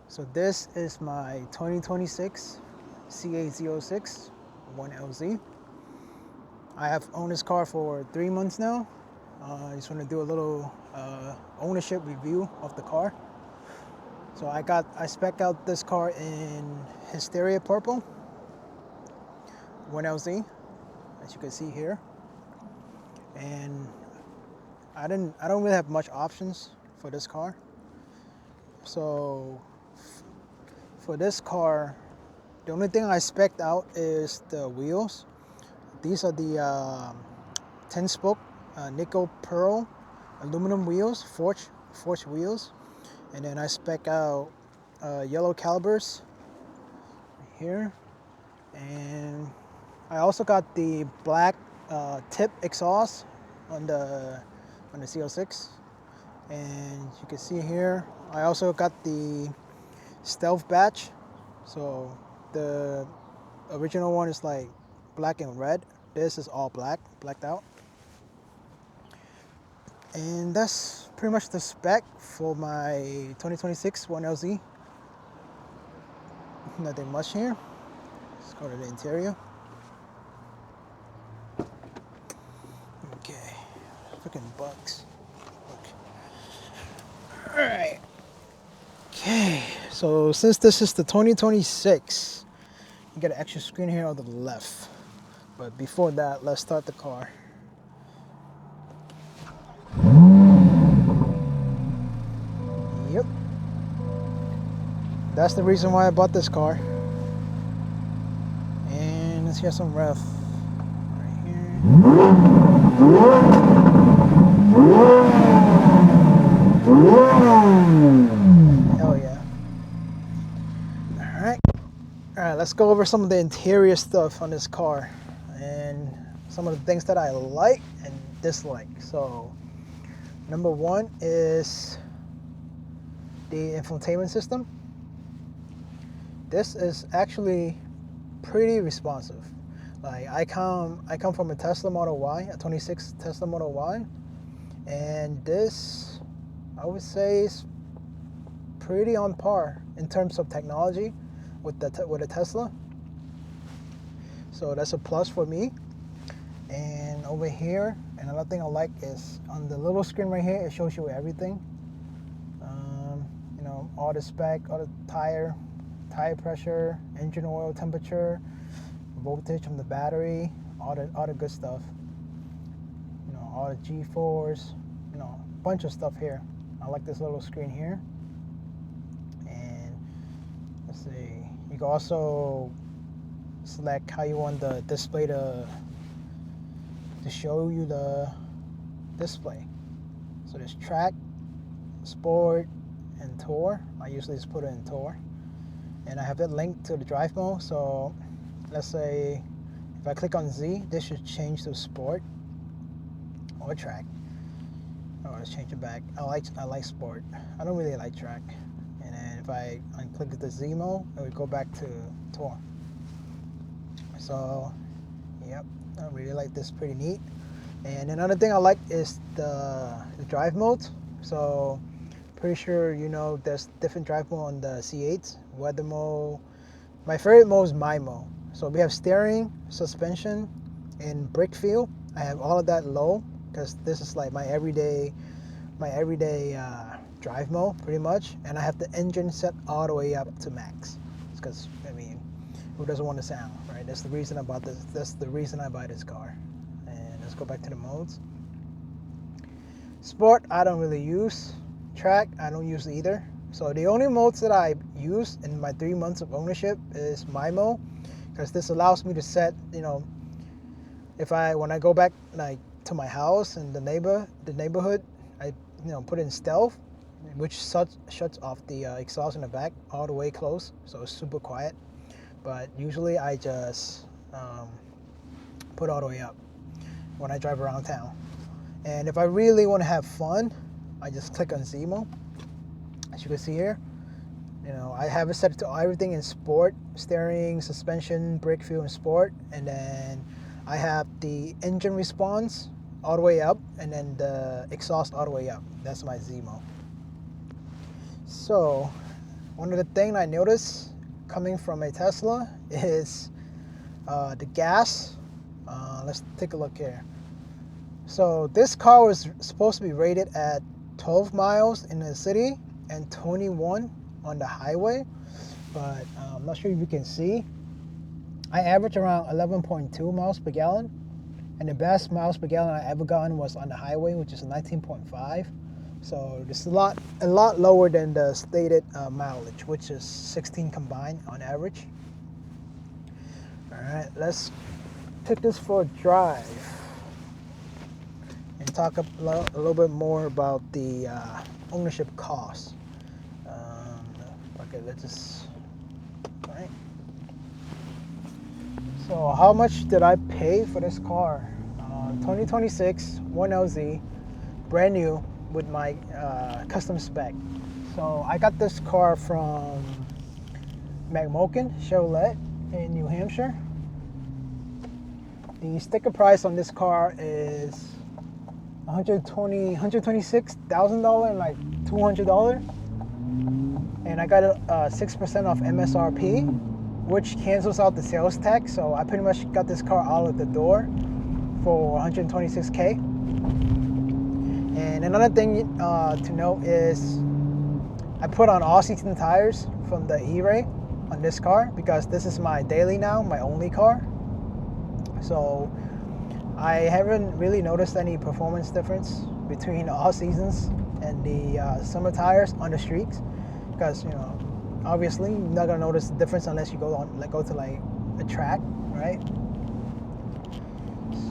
So this is my 2026 Z06 1LZ. I have owned this car for 3 months now. I just want to do a little ownership review of the car. So I spec out this car in Hysteria Purple 1LZ, as you can see here. And I don't really have much options for this car. So for this car, the only thing I spec'd out is the wheels. These are the 10 spoke nickel pearl aluminum wheels, forged wheels. And then I spec out yellow calipers here. And I also got the black tip exhaust on the Z06. And you can see here, I also got the stealth badge. So the original one is like black and red. This is all blacked out. And that's pretty much the spec for my 2026 1LZ. Nothing much here. Let's go to the interior. Okay, freaking bugs. All right. Okay, so since this is the 2026, you get an extra screen here on the left. But before that, let's start the car. Yep. That's the reason why I bought this car. And let's get some rev right here. Hell yeah. Alright, let's go over some of the interior stuff on this car and some of the things that I like and dislike. So, number one is the infotainment system. This is actually pretty responsive. Like I come from a Tesla Model Y, a 26 Tesla Model Y, and this I would say is pretty on par in terms of technology with a Tesla. So that's a plus for me. And over here, another thing I like is on the little screen right here, it shows you everything. All the spec, all the tire pressure, engine oil temperature, voltage from the battery, all the good stuff. All the G-force, a bunch of stuff here. I like this little screen here. And let's see, you can also select how you want the display to show you the display. So there's track, sport, and tour. I usually just put it in tour. And I have it linked to the drive mode. So let's say if I click on Z, this should change to sport or track. Oh, let's change it back. I like sport. I don't really like track. And then if I unclick the Z mode, it would go back to tour. So, yep, I really like this. Pretty neat. And another thing I like is the drive modes. So, pretty sure there's different drive mode on the C8s. Weather mode. My favorite mode is my mode. So we have steering, suspension, and brake feel. I have all of that low because this is like my everyday drive mode pretty much. And I have the engine set all the way up to max. Because who doesn't want the sound, right? That's the reason I bought this. That's the reason I buy this car. And let's go back to the modes. Sport, I don't really use. Track, I don't use either. So the only modes that I use in my 3 months of ownership is my mode, because this allows me to set, when I go back like to my house and the neighborhood, I put in stealth, which shuts off the exhaust in the back all the way close, so it's super quiet. But usually I just put all the way up when I drive around town. And if I really want to have fun, I just click on Z mode. As you can see here, I have it set to everything in sport, steering, suspension, brake feel in sport, and then I have the engine response all the way up, and then the exhaust all the way up. That's my Z mode. So One of the things I noticed coming from a Tesla is the gas. Let's take a look here. So this car was supposed to be rated at 12 miles in the city and 21 on the highway, but I'm not sure if you can see. I average around 11.2 miles per gallon, and the best miles per gallon I ever gotten was on the highway, which is 19.5. So it's a lot lower than the stated mileage, which is 16 combined on average. All right, let's take this for a drive and talk a little bit more about the ownership cost. Okay, let's just, all right. So how much did I pay for this car? 2026 1LZ, brand new with my custom spec. So I got this car from McMokin Chevrolet in New Hampshire. The sticker price on this car is $126,000 and like $200, and I got 6% off MSRP, which cancels out the sales tax. So I pretty much got this car out of the door for $126K. And another thing to note is I put on all season tires from the E-Ray on this car because this is my daily now, my only car. So I haven't really noticed any performance difference between all seasons and the summer tires on the streets, because obviously you're not gonna notice the difference unless you go to like a track, right?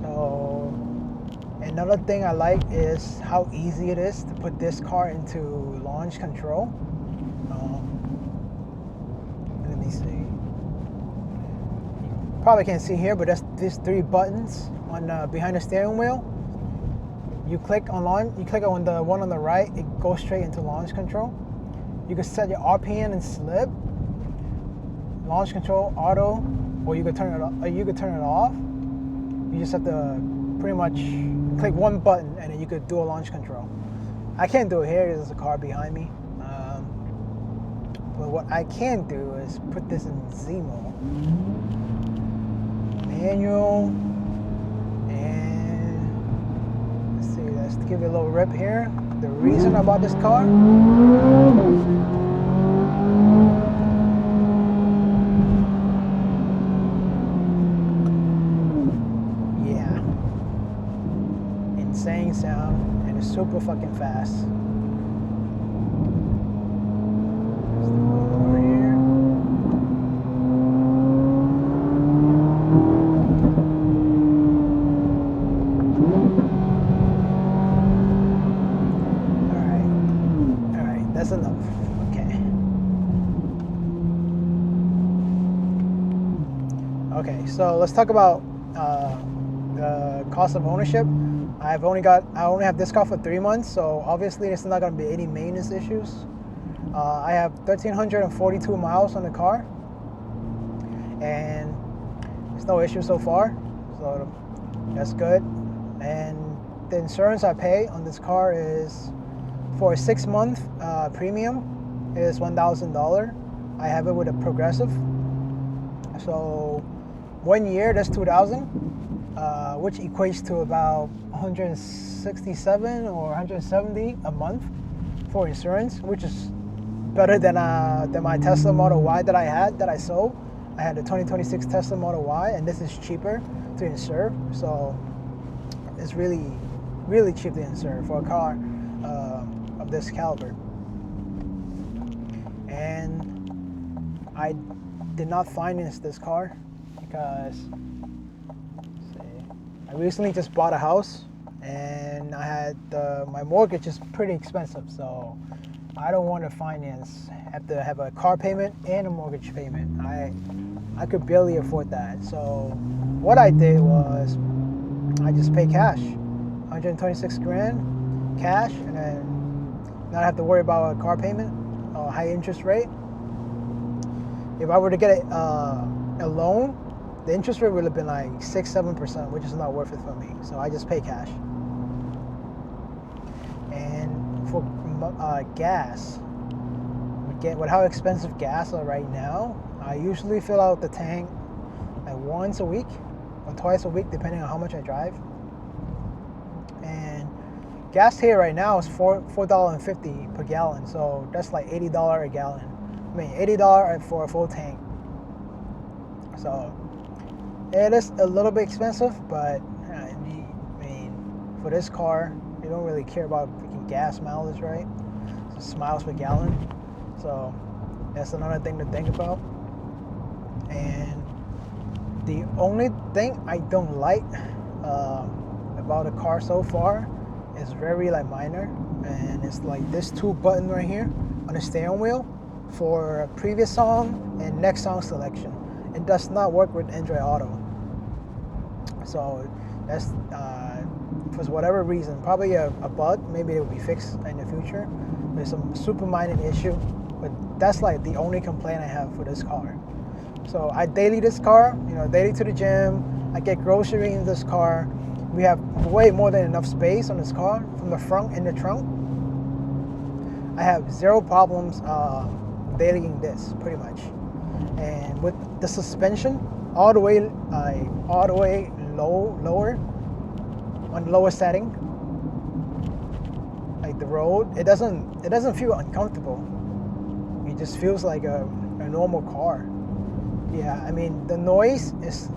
So another thing I like is how easy it is to put this car into launch control. Let me see. Probably can't see here, but there's these 3 buttons on behind the steering wheel. You click on the one on the right, it goes straight into launch control. You can set your RPM and slip, launch control, auto, or you could turn it off. You just have to pretty much click one button and then you could do a launch control. I can't do it here because there's a car behind me. But what I can do is put this in Z mode. Manual, and let's give it a little rip here. The reason I bought this car, yeah, insane sound, and it's super fucking fast. That's enough. Okay, so let's talk about the cost of ownership. I only have this car for 3 months, so obviously there's not going to be any maintenance issues. I have 1,342 miles on the car, and there's no issue so far, so that's good. And the insurance I pay on this car is, for a 6-month premium, is $1,000. I have it with a Progressive. So 1 year, that's $2,000, which equates to about $167 or $170 a month for insurance, which is better than my Tesla Model Y that I sold. I had the 2026 Tesla Model Y, and this is cheaper to insure. So it's really, really cheap to insure for a car of this caliber. And I did not finance this car because I recently just bought a house, and I had my mortgage is pretty expensive, so I don't want to have to have a car payment and a mortgage payment. I could barely afford that. So what I did was I just pay cash, 126 grand cash, and then not have to worry about a car payment or high interest rate. If I were to get a loan, the interest rate would have been like 6-7%, which is not worth it for me. So I just pay cash. And for gas, with with how expensive gas are right now, I usually fill out the tank like once a week or twice a week, depending on how much I drive. And gas here right now is $4.50 per gallon, so that's like $80 a gallon. I mean, $80 for a full tank. So it is a little bit expensive, but I mean, for this car, you don't really care about freaking gas mileage, right? It's just miles per gallon. So that's another thing to think about. And the only thing I don't like about the car so far is very like minor, and it's like this 2 button right here on the steering wheel for previous song and next song selection. It does not work with Android Auto. So that's for whatever reason, probably a bug. Maybe it will be fixed in the future. There's some super minor issue, but that's like the only complaint I have for this car. So I daily this car, daily to the gym. I get groceries in this car. We have way more than enough space on this car from the front and the trunk. I have zero problems dailying this, pretty much. And with the suspension all the way lower on the lower setting, like the road, it doesn't feel uncomfortable. It just feels like a normal car. Yeah, I mean, the noise is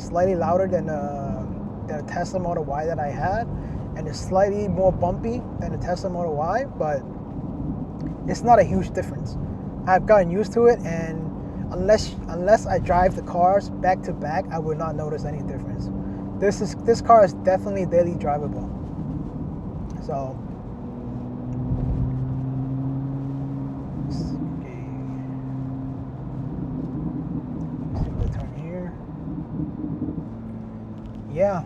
slightly louder than the Tesla Model Y that I had, and it's slightly more bumpy than the Tesla Model Y, but it's not a huge difference. I've gotten used to it, and unless I drive the cars back to back, I would not notice any difference. This car is definitely daily drivable. So yeah,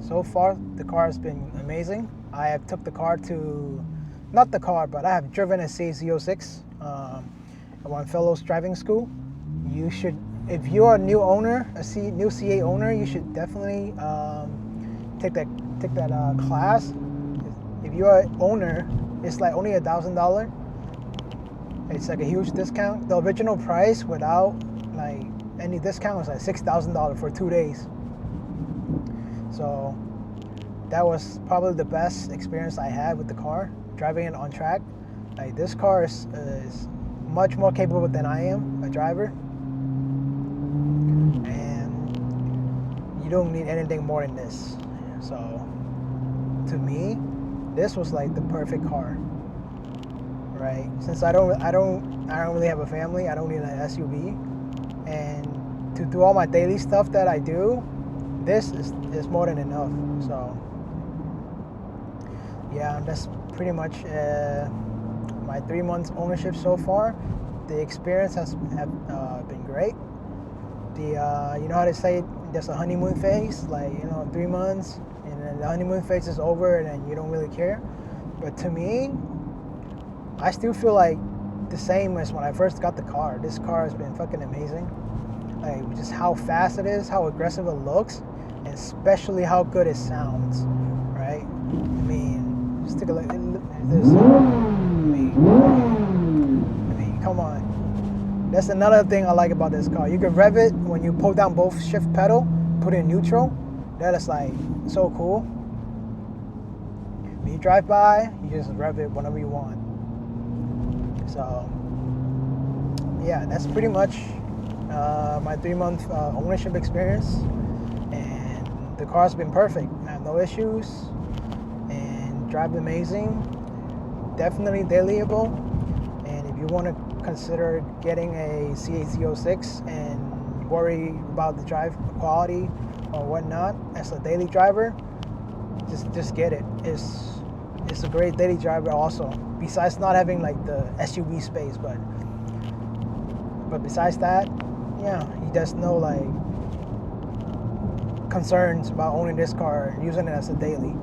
so far the car has been amazing. I have took the car to, not the car, but I have driven a Z06 at one fellow's driving school. You should, if you're a new owner, new C8 owner, you should definitely take that class. If you're an owner, it's like only $1,000. It's like a huge discount. The original price without like any discount was like $6,000 for 2 days. So that was probably the best experience I had with the car, driving it on track. Like, this car is much more capable than I am, a driver. And you don't need anything more than this. So to me, this was like the perfect car, right? Since I don't really have a family, I don't need an SUV, and to do all my daily stuff that I do, this is more than enough. So yeah, that's pretty much my 3 months ownership so far. The experience has been great. You know how they say there's a honeymoon phase, like 3 months, and then the honeymoon phase is over, and then you don't really care. But to me, I still feel like the same as when I first got the car. This car has been fucking amazing. Like, just how fast it is, how aggressive it looks, and especially how good it sounds, right? I mean, just take a look at this. I mean, come on. That's another thing I like about this car. You can rev it when you pull down both shift pedal, put it in neutral. That is like so cool. When you drive by, you just rev it whenever you want. So yeah, that's pretty much my 3 month ownership experience, and the car's been perfect. I have no issues and drive amazing. Definitely dailyable. And if you want to consider getting a Z06 and worry about the drive quality or whatnot as a daily driver, just get it. It's a great daily driver also, besides not having like the SUV space, but besides that, yeah, he does no like concerns about owning this car and using it as a daily.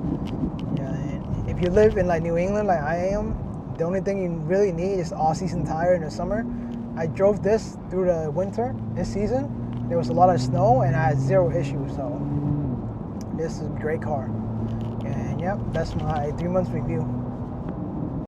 Yeah, and if you live in like New England like I am, the only thing you really need is all-season tire in the summer. I drove this through the winter this season. There was a lot of snow and I had zero issues, so this is a great car. And yep, that's my 3 months review.